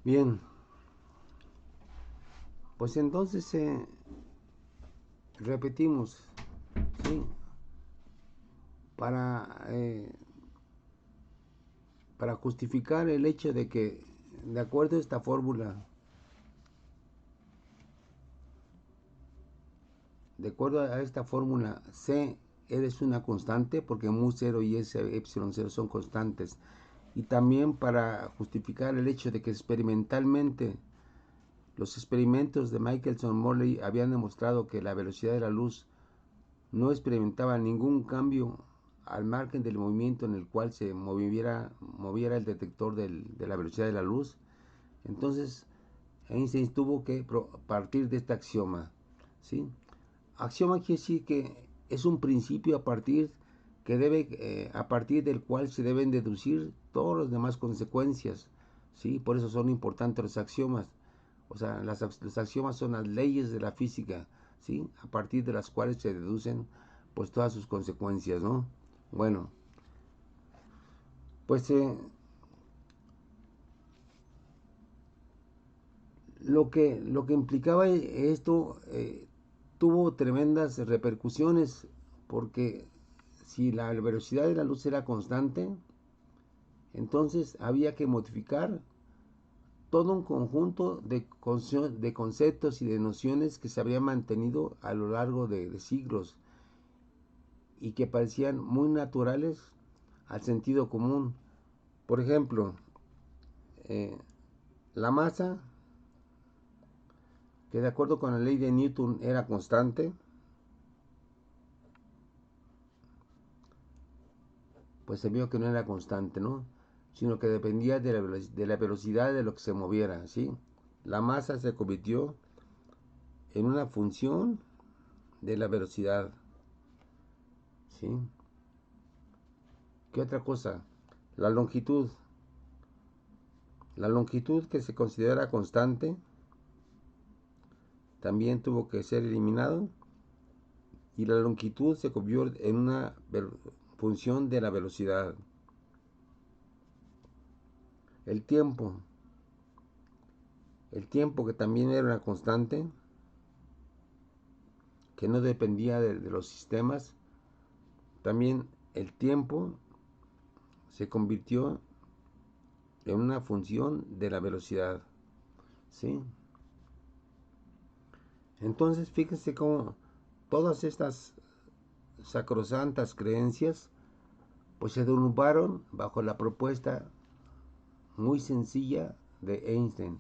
Bien, pues entonces repetimos, ¿sí? Para, eh, para justificar el hecho de que, de acuerdo a esta fórmula, de acuerdo a esta fórmula, C es una constante porque mu0 y S epsilon 0 son constantes. Y también para justificar el hecho de que experimentalmente los experimentos de Michelson-Morley habían demostrado que la velocidad de la luz no experimentaba ningún cambio al margen del movimiento en el cual se moviera el detector de la velocidad de la luz. Entonces Einstein tuvo que partir de este axioma, ¿sí? Axioma quiere decir que es un principio a partir del cual se deben deducir todas las demás consecuencias, ¿sí? Por eso son importantes los axiomas. O sea, los axiomas son las leyes de la física, ¿sí? A partir de las cuales se deducen pues todas sus consecuencias, ¿no? Bueno, pues lo que implicaba esto tuvo tremendas repercusiones, porque si la velocidad de la luz era constante, entonces había que modificar todo un conjunto de conceptos y de nociones que se habían mantenido a lo largo de siglos y que parecían muy naturales al sentido común. Por ejemplo, eh, la masa, que de acuerdo con la ley de Newton era constante, pues se vio que no era constante, ¿no? Sino que dependía de la velocidad de lo que se moviera, ¿sí? La masa se convirtió en una función de la velocidad, ¿sí? ¿Qué otra cosa? La longitud. La longitud, que se considera constante, también tuvo que ser eliminado y la longitud se convierte en una función de la velocidad. El tiempo. El tiempo, que también era una constante, que no dependía de los sistemas, también el tiempo se convirtió en una función de la velocidad, ¿sí? Entonces fíjense cómo todas estas sacrosantas creencias pues se derrumbaron bajo la propuesta muy sencilla de Einstein.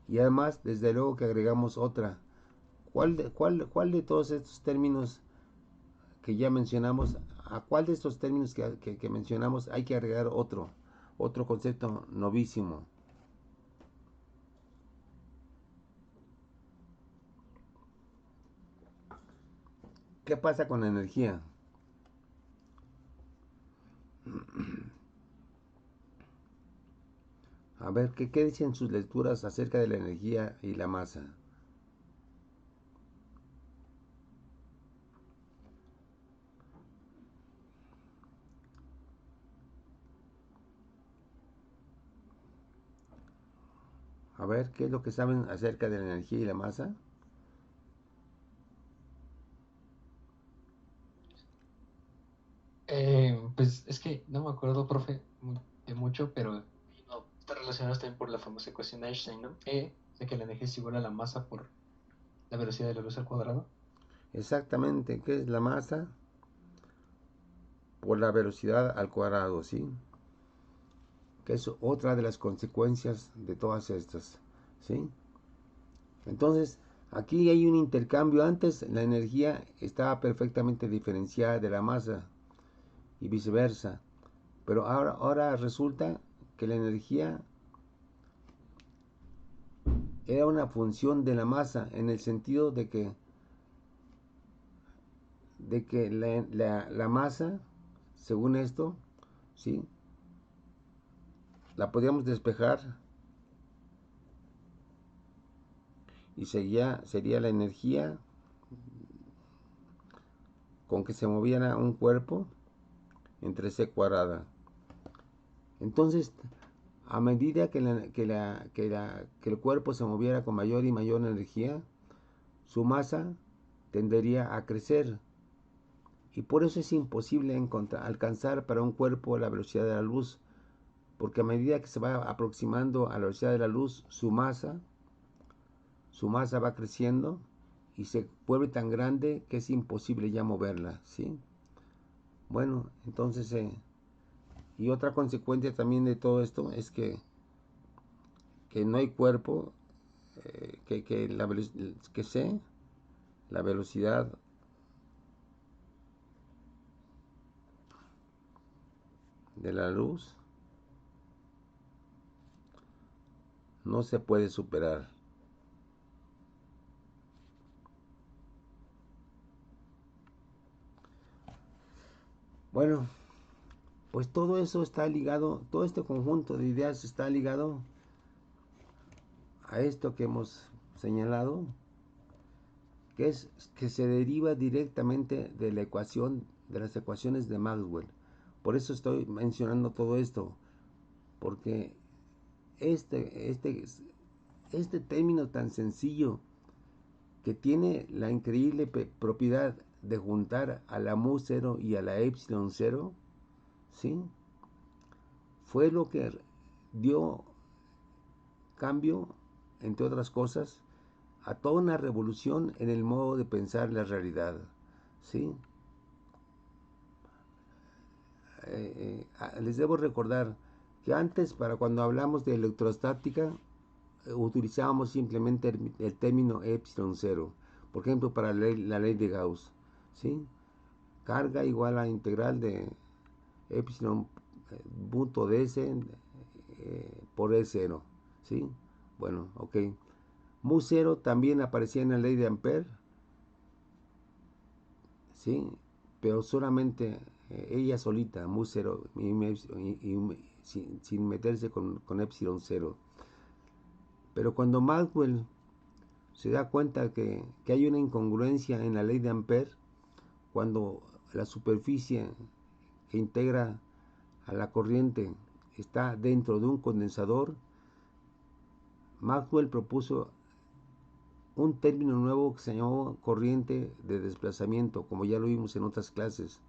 Y además, desde luego que agregamos otra. ¿Cuál de todos estos términos que ya mencionamos, a cuál de estos términos que mencionamos hay que agregar otro concepto novísimo? ¿Qué pasa con la energía? A ver, ¿qué dicen sus lecturas acerca de la energía y la masa? A ver, ¿qué es lo que saben acerca de la energía y la masa? Pues es que no me acuerdo, profe, de mucho, pero no, está relacionado también por la famosa ecuación de Einstein, ¿no? De que la energía es igual a la masa por la velocidad de la luz al cuadrado. Exactamente, ¿qué es la masa? Por la velocidad al cuadrado, ¿sí? Que es otra de las consecuencias de todas estas, ¿sí? Entonces, aquí hay un intercambio. Antes la energía estaba perfectamente diferenciada de la masa y viceversa, pero ahora resulta que la energía era una función de la masa en el sentido de que la masa, según esto, ¿sí? La podíamos despejar y sería la energía con que se moviera un cuerpo entre C cuadrada. Entonces, A medida que el cuerpo se moviera con mayor y mayor energía, su masa tendería a crecer. Y por eso es imposible alcanzar para un cuerpo la velocidad de la luz, porque a medida que se va aproximando a la velocidad de la luz, su masa va creciendo y se vuelve tan grande que es imposible ya moverla, ¿sí? Bueno, entonces, y otra consecuencia también de todo esto es que no hay cuerpo que sé la velocidad de la luz no se puede superar. Bueno, pues todo eso está ligado, todo este conjunto de ideas está ligado a esto que hemos señalado, que se deriva directamente de la ecuación, de las ecuaciones de Maxwell. Por eso estoy mencionando todo esto, porque este término tan sencillo que tiene la increíble propiedad de juntar a la mu 0 y a la epsilon 0, ¿sí? Fue lo que dio cambio, entre otras cosas, a toda una revolución en el modo de pensar la realidad, ¿sí? Les debo recordar que antes, para cuando hablamos de electrostática, utilizábamos simplemente el término epsilon 0, por ejemplo, para la ley de Gauss, ¿sí? Carga igual a integral de epsilon punto ds por E0, ¿sí? Bueno, ok. Mu 0 también aparecía en la ley de Ampère, ¿sí? Pero solamente ella solita, mu 0, sin meterse con epsilon 0. Pero cuando Maxwell se da cuenta que hay una incongruencia en la ley de Ampère, cuando la superficie que integra a la corriente está dentro de un condensador, Maxwell propuso un término nuevo que se llamó corriente de desplazamiento, como ya lo vimos en otras clases,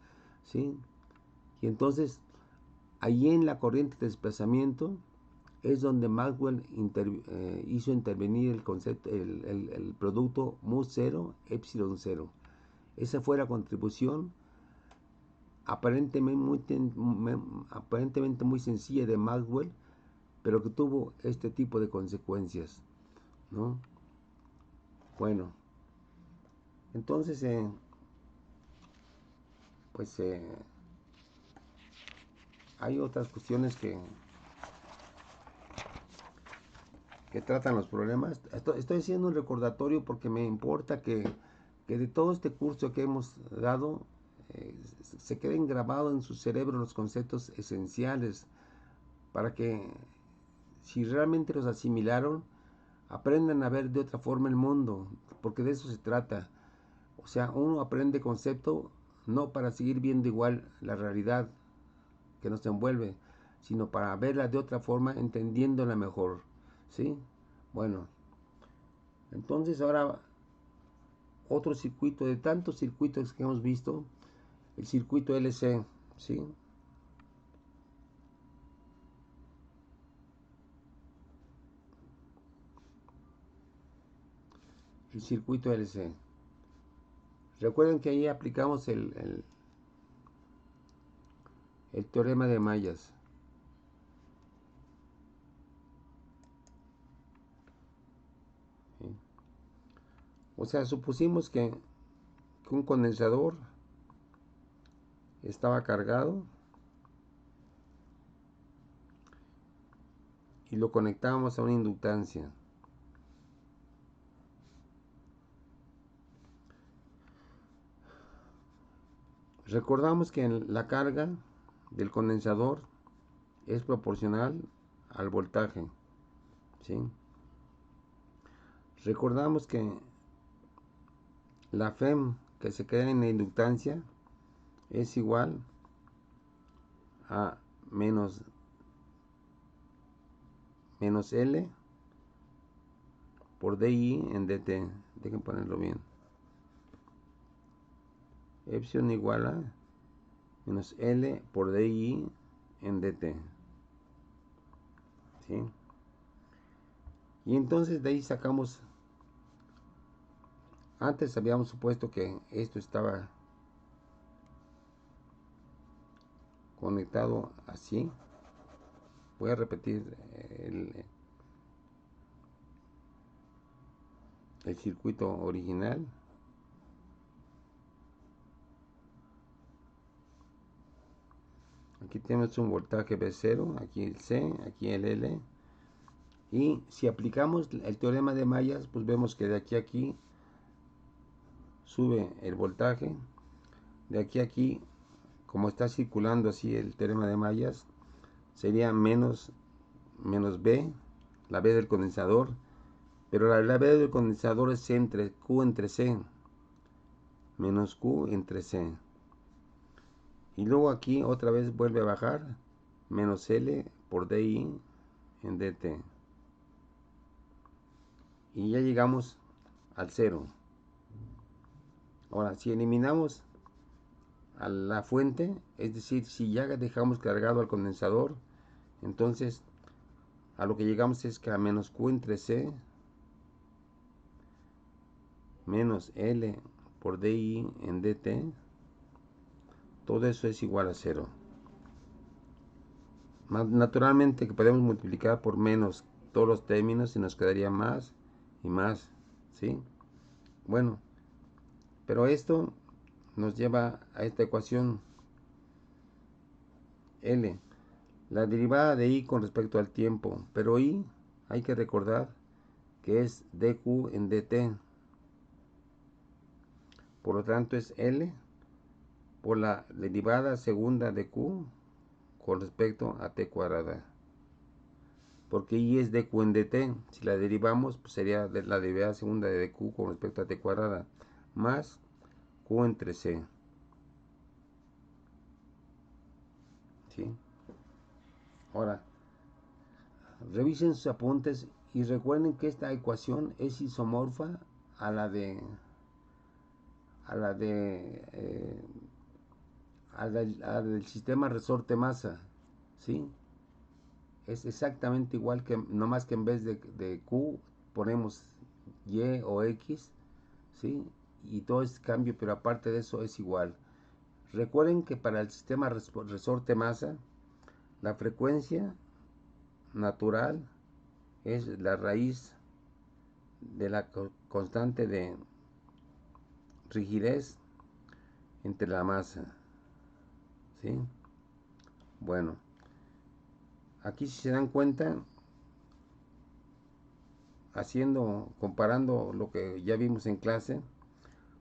¿sí? Y entonces, allí en la corriente de desplazamiento es donde Maxwell hizo intervenir el concepto, el producto mu 0, epsilon 0. Esa fue la contribución aparentemente muy sencilla de Maxwell, pero que tuvo este tipo de consecuencias, ¿no? Bueno, entonces, pues hay otras cuestiones que tratan los problemas. Estoy haciendo un recordatorio porque me importa que de todo este curso que hemos dado se queden grabados en su cerebro los conceptos esenciales para que, si realmente los asimilaron, aprendan a ver de otra forma el mundo, porque de eso se trata. O sea, uno aprende concepto no para seguir viendo igual la realidad que nos envuelve, sino para verla de otra forma, entendiéndola mejor, ¿sí? Bueno, entonces ahora otro circuito de tantos circuitos que hemos visto, el circuito LC, ¿sí? El circuito LC. Recuerden que ahí aplicamos el teorema de Mayas. ¿Sí? O sea, supusimos que un condensador estaba cargado y lo conectábamos a una inductancia. Recordamos que la carga del condensador es proporcional al voltaje, ¿sí? Recordamos que la FEM que se crea en la inductancia es igual a menos menos L por DI en DT. Dejen ponerlo bien. Epsilon igual a menos L por DI en DT. ¿Sí? Y entonces de ahí sacamos, antes habíamos supuesto que esto estaba conectado así. Voy a repetir el circuito original. Aquí tenemos un voltaje B0, aquí el C, aquí el L. Y si aplicamos el teorema de Mayas, pues vemos que de aquí a aquí sube el voltaje. De aquí a aquí, como está circulando así el teorema de Mayas, sería menos B, la B del condensador. Pero la B del condensador es Q entre C, menos Q entre C. Y luego aquí otra vez vuelve a bajar, menos L por DI en DT. Y ya llegamos al cero. Ahora, si eliminamos a la fuente, es decir, si ya dejamos cargado al condensador, entonces a lo que llegamos es que a menos Q entre C menos L por DI en DT, todo eso es igual a cero. Naturalmente que podemos multiplicar por menos todos los términos y nos quedaría más y más, ¿sí? Bueno, pero esto nos lleva a esta ecuación L, la derivada de I con respecto al tiempo, pero I hay que recordar que es dq en dt, por lo tanto es L por la derivada segunda de Q con respecto a t cuadrada, porque I es dq en dt, si la derivamos pues sería la derivada segunda de dq con respecto a t cuadrada, más Q entre C, ¿sí? Ahora, revisen sus apuntes y recuerden que esta ecuación es isomorfa a la de al sistema resorte-masa, ¿sí? Es exactamente igual, que no más que en vez de Q ponemos Y o X, ¿sí? Y todo es cambio, pero aparte de eso es igual. Recuerden que para el sistema resorte-masa, la frecuencia natural es la raíz de la constante de rigidez entre la masa, ¿sí? Bueno, aquí si se dan cuenta, comparando lo que ya vimos en clase,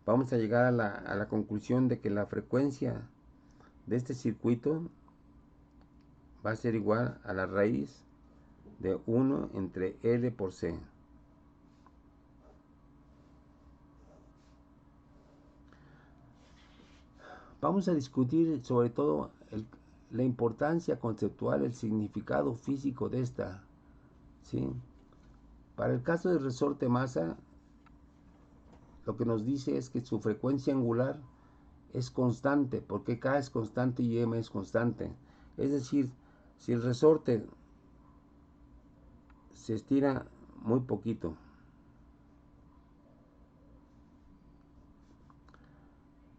vamos a llegar a la conclusión de que la frecuencia de este circuito va a ser igual a la raíz de 1 entre L por C. Vamos a discutir sobre todo la importancia conceptual, el significado físico de esta, ¿sí? Para el caso del resorte masa, lo que nos dice es que su frecuencia angular es constante, porque K es constante y M es constante. Es decir, si el resorte se estira muy poquito,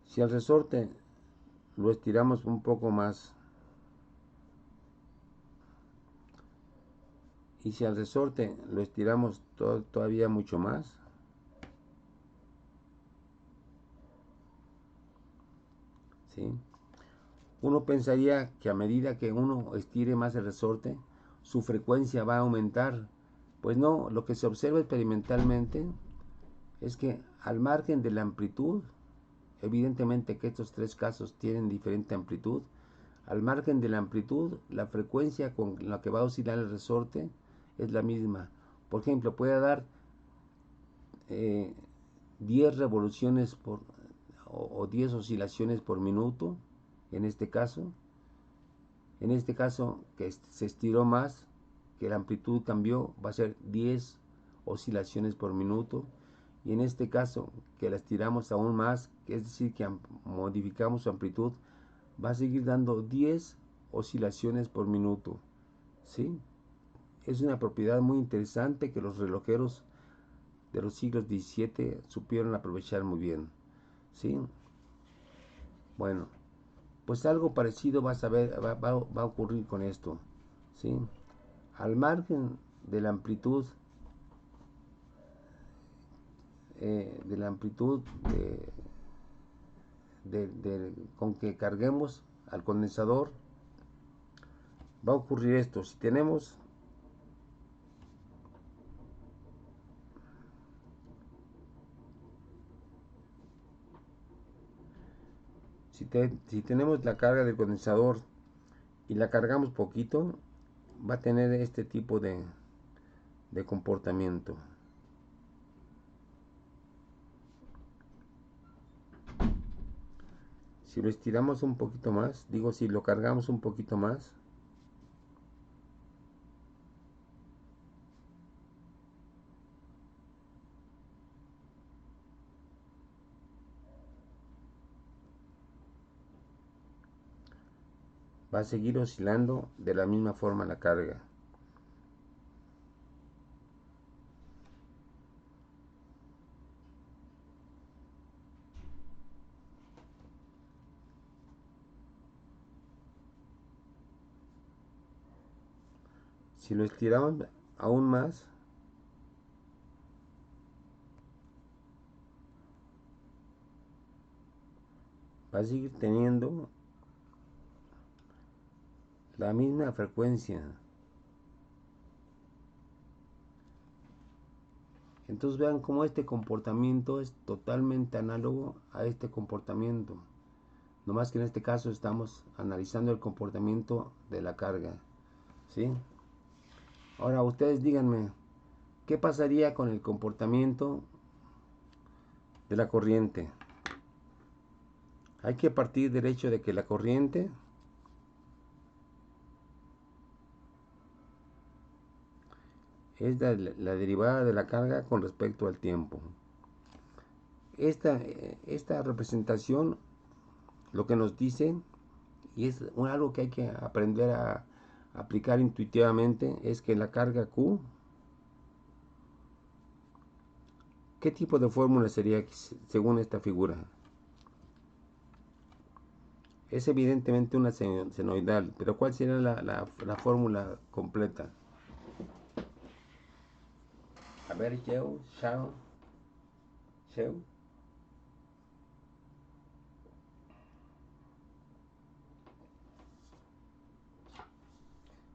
si al resorte lo estiramos un poco más, y si al resorte lo estiramos todavía mucho más, ¿sí? Uno pensaría que a medida que uno estire más el resorte, su frecuencia va a aumentar. Pues no, lo que se observa experimentalmente es que al margen de la amplitud, evidentemente que estos tres casos tienen diferente amplitud, al margen de la amplitud, la frecuencia con la que va a oscilar el resorte es la misma. Por ejemplo, puede dar 10 revoluciones o 10 oscilaciones por minuto, en este caso que se estiró más que la amplitud cambió, va a ser 10 oscilaciones por minuto. Y en este caso, que la estiramos aún más, que es decir, que modificamos su amplitud, va a seguir dando 10 oscilaciones por minuto. ¿Sí? Es una propiedad muy interesante que los relojeros de los siglos XVII supieron aprovechar muy bien. ¿Sí? Bueno, pues algo parecido va a ocurrir con esto. ¿Sí? Al margen de la amplitud, con que carguemos al condensador, va a ocurrir esto. Si tenemos la carga del condensador y la cargamos poquito, va a tener este tipo de comportamiento. Si lo estiramos un poquito más, si lo cargamos un poquito más, va a seguir oscilando de la misma forma la carga. Si lo estiramos aún más, va a seguir teniendo la misma frecuencia. Entonces vean cómo este comportamiento es totalmente análogo a este comportamiento. No más que en este caso estamos analizando el comportamiento de la carga. ¿Sí? Ahora ustedes díganme, ¿qué pasaría con el comportamiento de la corriente? Hay que partir del hecho de que la corriente es la derivada de la carga con respecto al tiempo. Esta representación lo que nos dice, y es algo que hay que aprender a aplicar intuitivamente, es que la carga Q, ¿qué tipo de fórmula sería según esta figura? Es evidentemente una senoidal, pero ¿cuál sería la fórmula completa? A ver, Shao.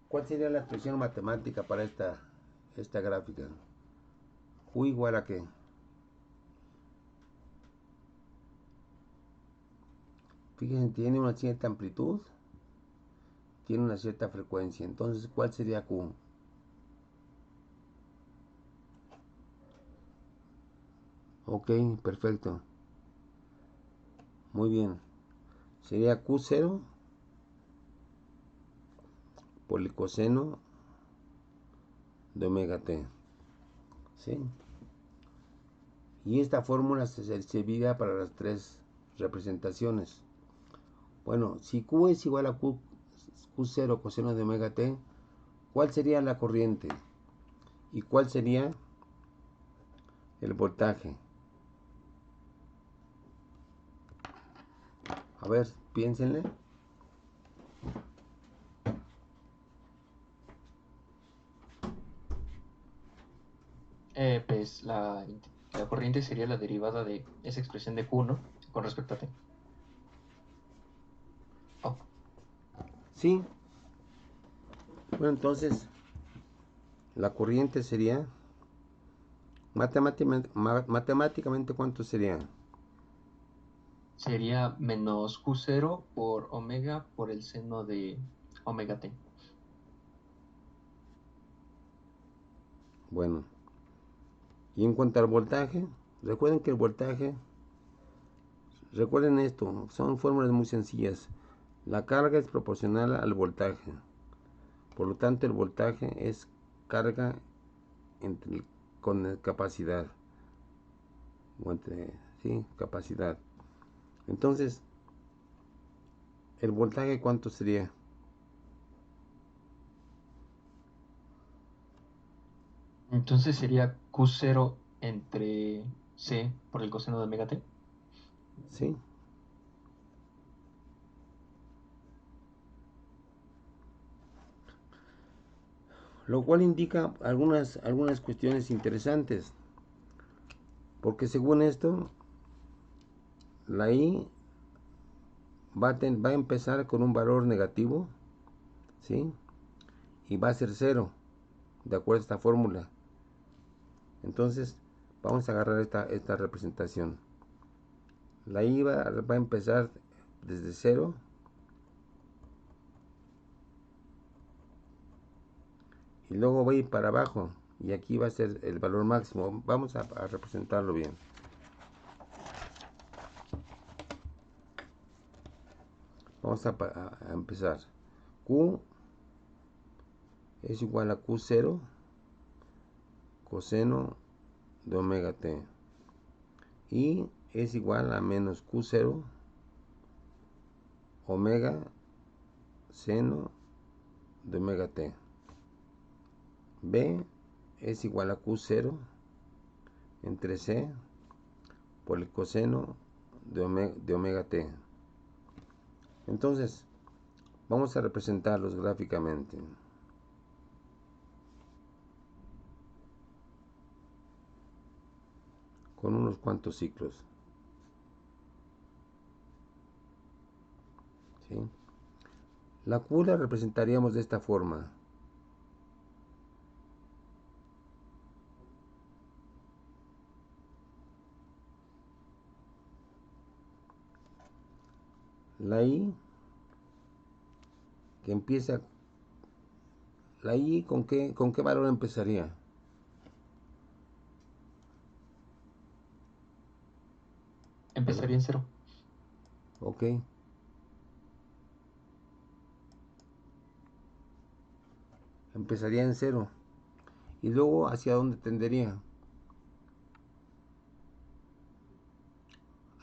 ¿Cuál sería la expresión matemática para esta gráfica? Q igual a qué? Fíjense, tiene una cierta amplitud, tiene una cierta frecuencia. Entonces, ¿cuál sería Q? Ok, perfecto. Muy bien. Sería Q0 por el coseno de omega t. ¿Sí? Y esta fórmula se serviría para las tres representaciones. Bueno, si Q es igual a Q0 coseno de omega t, ¿cuál sería la corriente? ¿Y cuál sería el voltaje? A ver, piénsenle. Pues la corriente sería la derivada de esa expresión de Q, ¿no? Con respecto a T. Oh. Sí. Bueno, entonces la corriente sería matemáticamente ¿cuánto sería? Sería menos Q0 por omega por el seno de omega T. Bueno, y en cuanto al voltaje, recuerden que el voltaje, recuerden esto, son fórmulas muy sencillas. La carga es proporcional al voltaje. Por lo tanto, el voltaje es carga con capacidad, o entre, sí, capacidad. Entonces, ¿el voltaje cuánto sería? Entonces sería Q0 entre C por el coseno de omega t. ¿Sí? Lo cual indica algunas cuestiones interesantes, porque según esto, la I va a empezar con un valor negativo, ¿sí? Y va a ser cero, de acuerdo a esta fórmula. Entonces, vamos a agarrar esta representación. La I va a empezar desde cero y luego va a ir para abajo, y aquí va a ser el valor máximo. Vamos a representarlo bien. Vamos a empezar. Q es igual a Q0 coseno de omega t. Y es igual a menos Q0 omega seno de omega t. B es igual a Q0 entre C por el coseno de omega t. Entonces, vamos a representarlos gráficamente. Con unos cuantos ciclos. ¿Sí? La Q la representaríamos de esta forma. La I que empieza. La I con qué valor empezaría. Empezaría en cero. Ok. Empezaría en cero. Y luego, ¿hacia dónde tendería?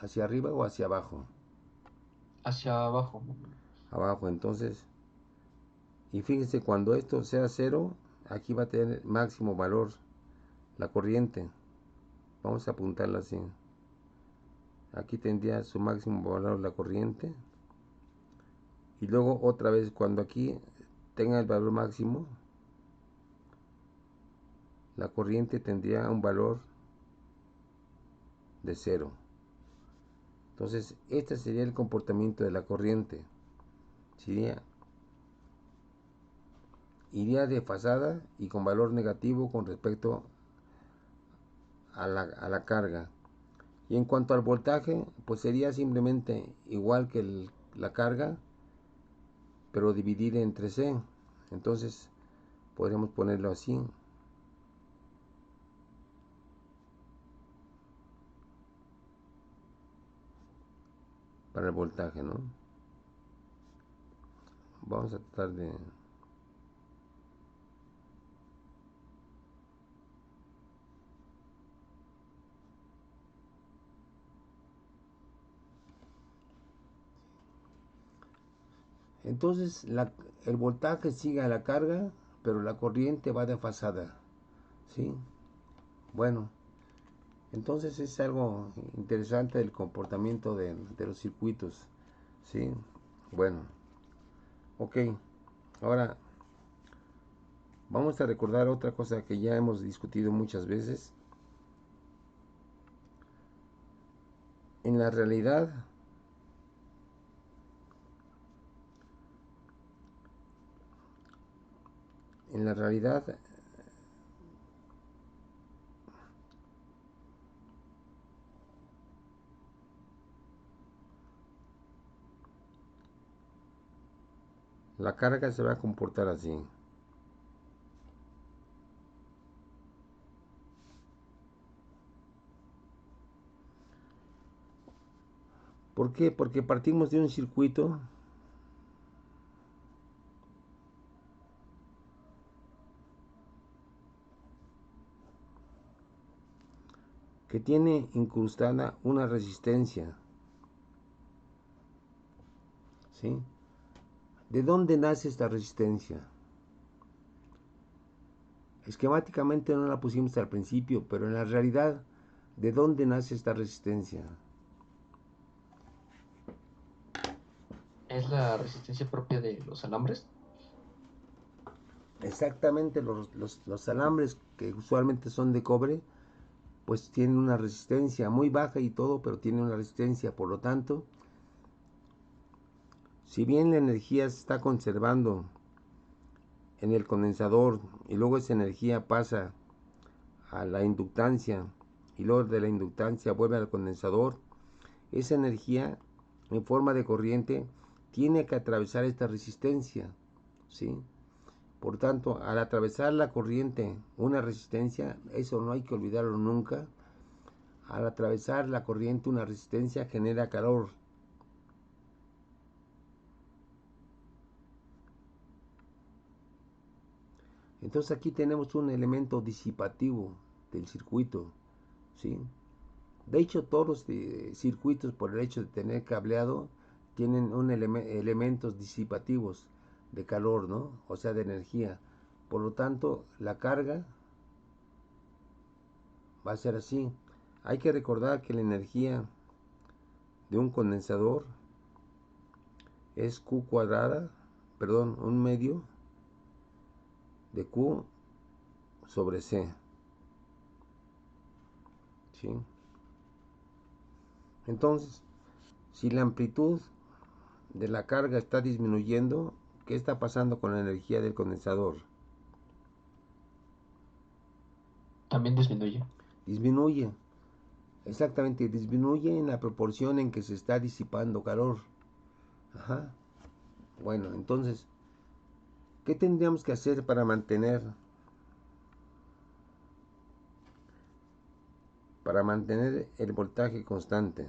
¿Hacia arriba o hacia abajo? Hacia abajo. Abajo, entonces. Y fíjense, cuando esto sea cero, aquí va a tener máximo valor la corriente. Vamos a apuntarla así. Aquí tendría su máximo valor la corriente. Y luego otra vez, cuando aquí tenga el valor máximo, la corriente tendría un valor de cero. Entonces, este sería el comportamiento de la corriente. Iría desfasada y con valor negativo con respecto a la carga. Y en cuanto al voltaje, pues sería simplemente igual que la carga, pero dividida entre C. Entonces, podríamos ponerlo así. Para el voltaje, ¿no? Vamos a tratar de... Entonces, el voltaje sigue a la carga, pero la corriente va desfasada, ¿sí? Bueno, entonces es algo interesante el comportamiento de los circuitos, ¿sí? Bueno, ok. Ahora, vamos a recordar otra cosa que ya hemos discutido muchas veces. En la realidad, en la realidad, la carga se va a comportar así. ¿Por qué? Porque partimos de un circuito que tiene incrustada una resistencia, ¿sí? ¿De dónde nace esta resistencia? Esquemáticamente no la pusimos al principio, pero en la realidad, ¿de dónde nace esta resistencia? ¿Es la resistencia propia de los alambres? Exactamente, los alambres que usualmente son de cobre, pues tienen una resistencia muy baja y todo, pero tienen una resistencia. Por lo tanto, si bien la energía se está conservando en el condensador y luego esa energía pasa a la inductancia y luego de la inductancia vuelve al condensador, esa energía en forma de corriente tiene que atravesar esta resistencia, ¿sí? Por tanto, al atravesar la corriente una resistencia, eso no hay que olvidarlo nunca, al atravesar la corriente una resistencia genera calor. Entonces aquí tenemos un elemento disipativo del circuito, ¿sí? De hecho, todos los circuitos, por el hecho de tener cableado, tienen elementos disipativos de calor, ¿no? O sea, de energía. Por lo tanto, la carga va a ser así. Hay que recordar que la energía de un condensador es Q cuadrada, perdón, un medio de Q sobre C, ¿sí? Entonces, si la amplitud de la carga está disminuyendo, ¿qué está pasando con la energía del condensador? También disminuye. Disminuye, exactamente, disminuye en la proporción en que se está disipando calor. Ajá. Bueno, entonces, ¿qué tendríamos que hacer para mantener el voltaje constante,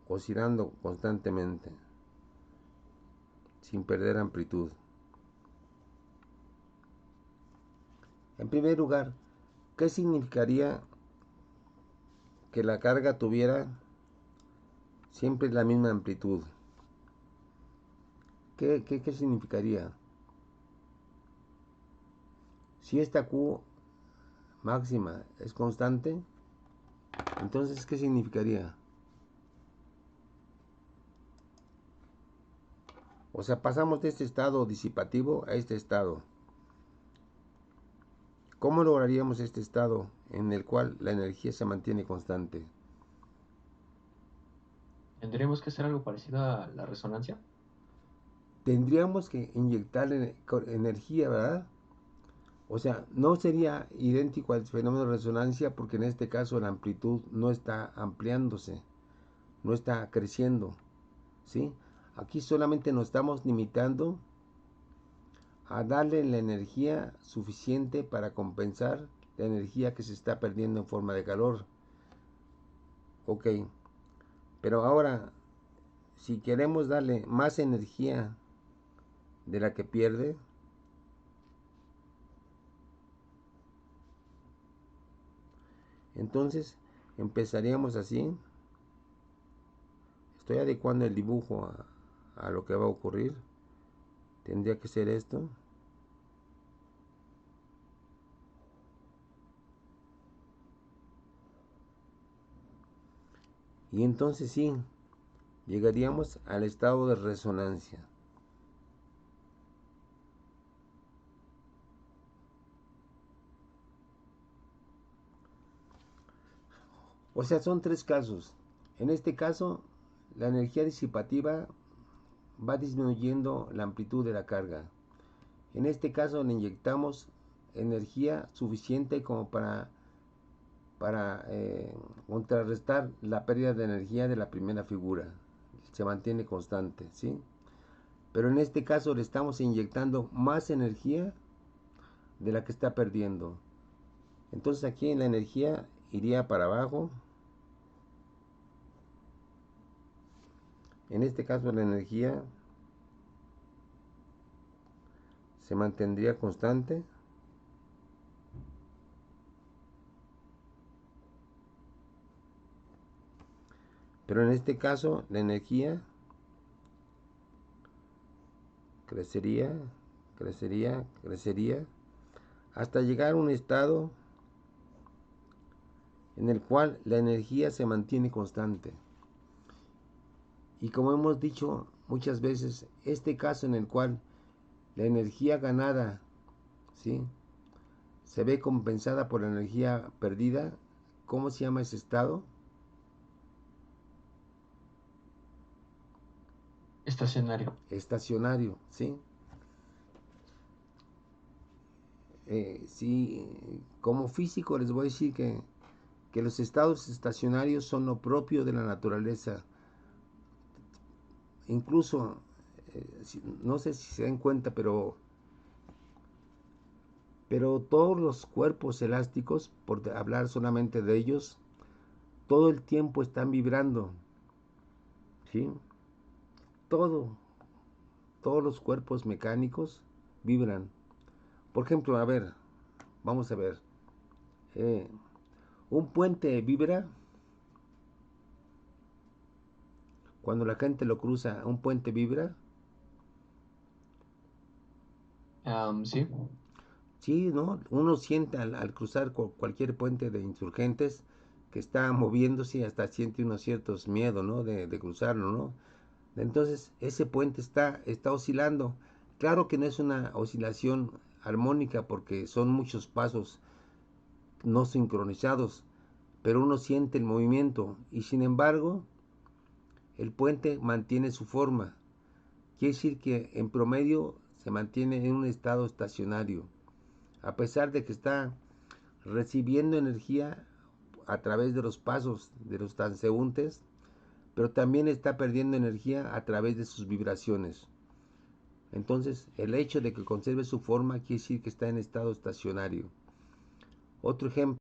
oscilando constantemente, sin perder amplitud? En primer lugar, ¿qué significaría que la carga tuviera siempre la misma amplitud? ¿Qué significaría? Si esta Q máxima es constante, entonces ¿qué significaría? O sea, pasamos de este estado disipativo a este estado. ¿Cómo lograríamos este estado en el cual la energía se mantiene constante? ¿Tendríamos que hacer algo parecido a la resonancia? Tendríamos que inyectarle energía, ¿verdad? O sea, no sería idéntico al fenómeno de resonancia porque en este caso la amplitud no está ampliándose, no está creciendo, ¿sí? Aquí solamente nos estamos limitando a darle la energía suficiente para compensar la energía que se está perdiendo en forma de calor. Ok, pero ahora, si queremos darle más energía de la que pierde, entonces empezaríamos así. Estoy adecuando el dibujo a lo que va a ocurrir. Tendría que ser esto. Y entonces sí, llegaríamos al estado de resonancia. O sea, son tres casos. En este caso, la energía disipativa va disminuyendo la amplitud de la carga. En este caso le inyectamos energía suficiente como para contrarrestar la pérdida de energía de la primera figura. Se mantiene constante, ¿sí? Pero en este caso le estamos inyectando más energía de la que está perdiendo. Entonces aquí la energía iría para abajo. En este caso la energía se mantendría constante. Pero en este caso, la energía crecería, crecería, crecería, hasta llegar a un estado en el cual la energía se mantiene constante. Y como hemos dicho muchas veces, este caso en el cual la energía ganada, ¿sí?, se ve compensada por la energía perdida, ¿cómo se llama ese estado? Estacionario. Estacionario, ¿sí? Sí, como físico les voy a decir que los estados estacionarios son lo propio de la naturaleza. Incluso, no sé si se dan cuenta, pero todos los cuerpos elásticos, por hablar solamente de ellos, todo el tiempo están vibrando, ¿sí? Todo, todos los cuerpos mecánicos vibran. Por ejemplo, a ver, vamos a ver, eh, un puente vibra cuando la gente lo cruza, un puente vibra. Sí. Sí, ¿no? Uno siente al cruzar cualquier puente de insurgentes que está moviéndose, hasta siente unos ciertos miedos, ¿no? De cruzarlo, ¿no? Entonces, ese puente está oscilando. Claro que no es una oscilación armónica porque son muchos pasos no sincronizados, pero uno siente el movimiento y sin embargo, el puente mantiene su forma. Quiere decir que en promedio se mantiene en un estado estacionario, a pesar de que está recibiendo energía a través de los pasos de los transeúntes, pero también está perdiendo energía a través de sus vibraciones. Entonces, el hecho de que conserve su forma quiere decir que está en estado estacionario. Otro ejemplo.